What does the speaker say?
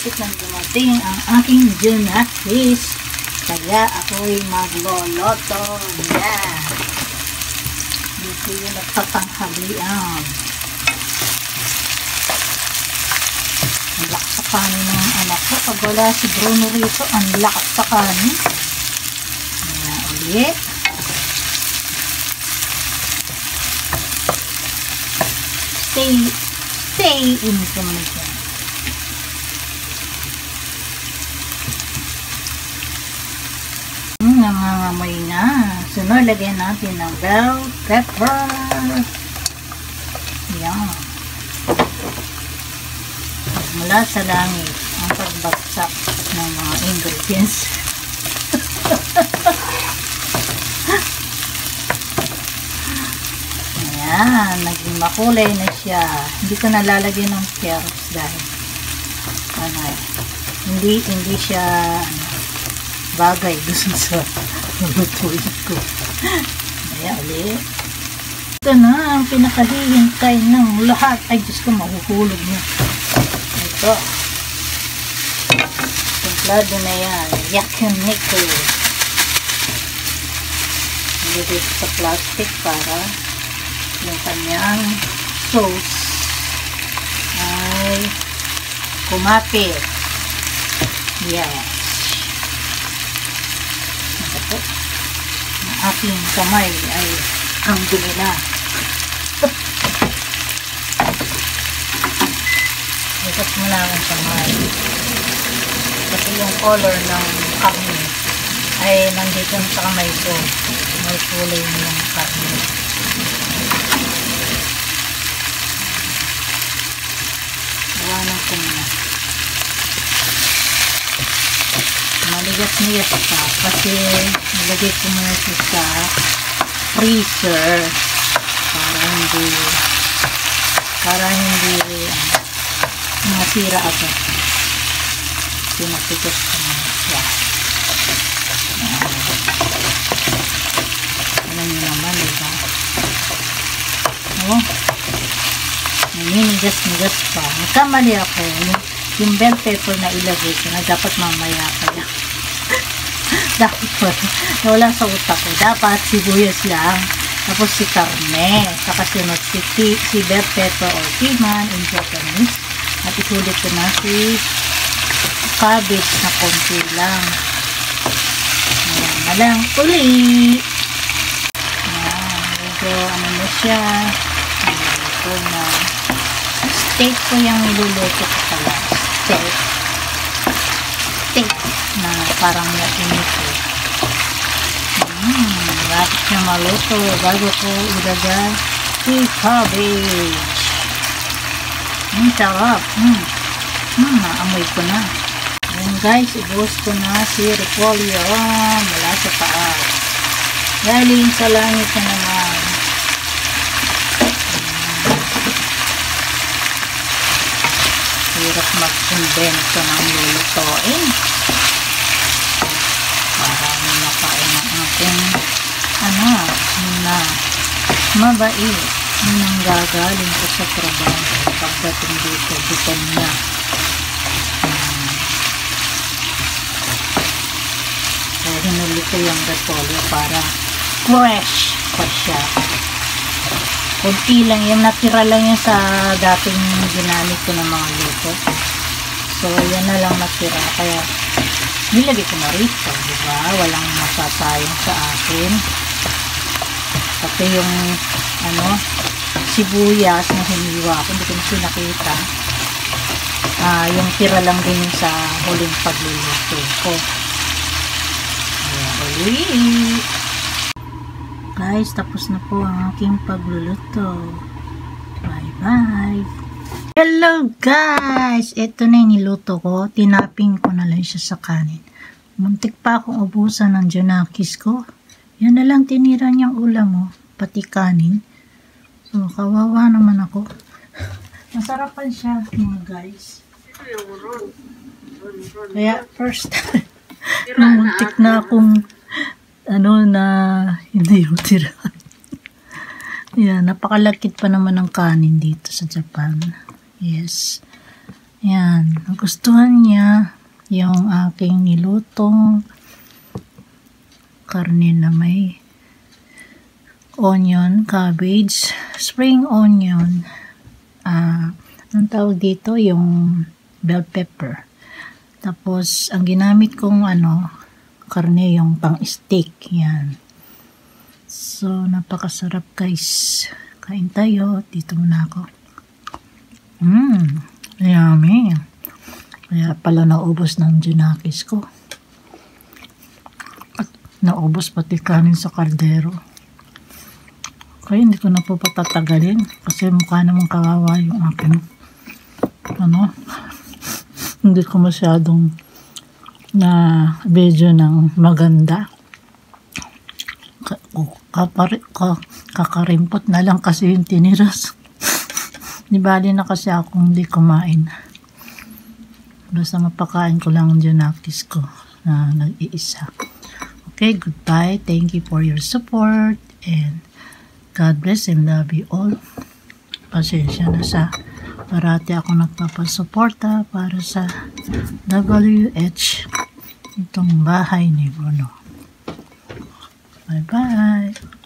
malapit nang dumating ang aking junakis. Kaya ako'y magloloto. Yeah. Dito yung nagtatanghalian. Ang lakas sa kanin ng anak ko. Pag wala si Bruno rito, ang lakas sa kanin. Ayan ulit. Stay in information. Nangangamoy na. Sunod, lagyan natin ng bell pepper. Yan. Mula sa langit ang pagbagsak ng mga ingredients. Ayan, naging makulay na siya. Hindi ko nalalagyan ng carrots dahil hindi siya bagay gusto sa lutuin ko. Ayan ulit. Ito na ang pinakahihintay ng lahat. Ay Diyos ko, mahuhulog niya. Ito. Templado na yan. Yakiniku. Nilagay sa plastic para yung kanyang sauce ay kumapit. Yes. Ito po. Ang aking kamay ay ang dumi na. Ikas mo lang ang kamay. Kasi yung color ng karne ay nandito sa kamay ko. May kulay ng karne. Iwanan ko muna. Maligas-ligas pa kasi nilagay ko muna siya sa freezer para hindi masira agad. Pinatigas ko muna siya. Alam nyo naman, diba? Oh, ninigas-nigas pa. Nagkamali ako. Yung bell pepper na ilagay ko na dapat mamaya kaya. Dapat wala sa utak ko. Dapat sibuyas lang. Tapos si karne. Saka sunod si bell pepper or piman in Japanese. At isulit ko na si cabbage na konti lang. Ayan na lang. Uli! Ayan. Medyo ano na siya. Ito na. Steak ko yung niluluto ko pala. Steak na parang yakinito. Bakit niya maluto bago ko ilagay si cabbage. Sarap. Naamoy ko na. Ayan guys, ibuhos ko na si repolyo mula sa taas. Galing sa langit na naman. Hirap mag-invento ng lulutoin para makain ang aking na mabait nang gagaling ko sa trabaho. Pagdating dito, gutom na. Kaya hinuli ko yung repolyo para fresh pa siya. Kunti lang, yung natira lang yan sa dating ginamit ko ng mga luto. So, yan na lang natira. Kaya, nilagay ko na rito, diba? Walang masasayang sa akin. Pati yung, sibuyas na hiniwa ko, hindi ko na sinakita. Yung tira lang din yung sa huling pagluluto ko. Ayan, ulit. Guys, tapos na po ang aking pagluluto. Bye-bye! Hello guys! Ito na yung niluto ko. Tinaping ko na lang siya sa kanin. Muntik pa akong ubusan ng junakis ko. Yan na lang tinira niyang ulam, pati kanin. So, kawawa naman ako. Masarapan siya, mga guys. Kaya, first time, muntik na akong na hindi tira. Yan, napakalakit pa naman ng kanin dito sa Japan. Yes. Yan, nagustuhan niya yung aking nilutong karne na may onion, cabbage, spring onion, anong tawag dito, yung bell pepper. Tapos, ang ginamit kong karne yung pang steak. Yan. So, napakasarap guys. Kain tayo. Dito muna ako. Yummy. Kaya pala naubos ng junakis ko. At naubos pati kanin sa kaldero. Kaya hindi ko na po patatagalin. Kasi mukha namang kawawa yung akin. Hindi ko masyadong na video ng maganda. Kakarimpot na lang kasi yung tiniras. Di bali na kasi akong hindi kumain. Basta mapakain ko lang ang junakis ko na nag-iisa. Okay, goodbye. Thank you for your support and God bless and love you all. Pasensya na sa parati ako nagpapasuporta para sa WH itong bahay ni Bruno. Bye-bye.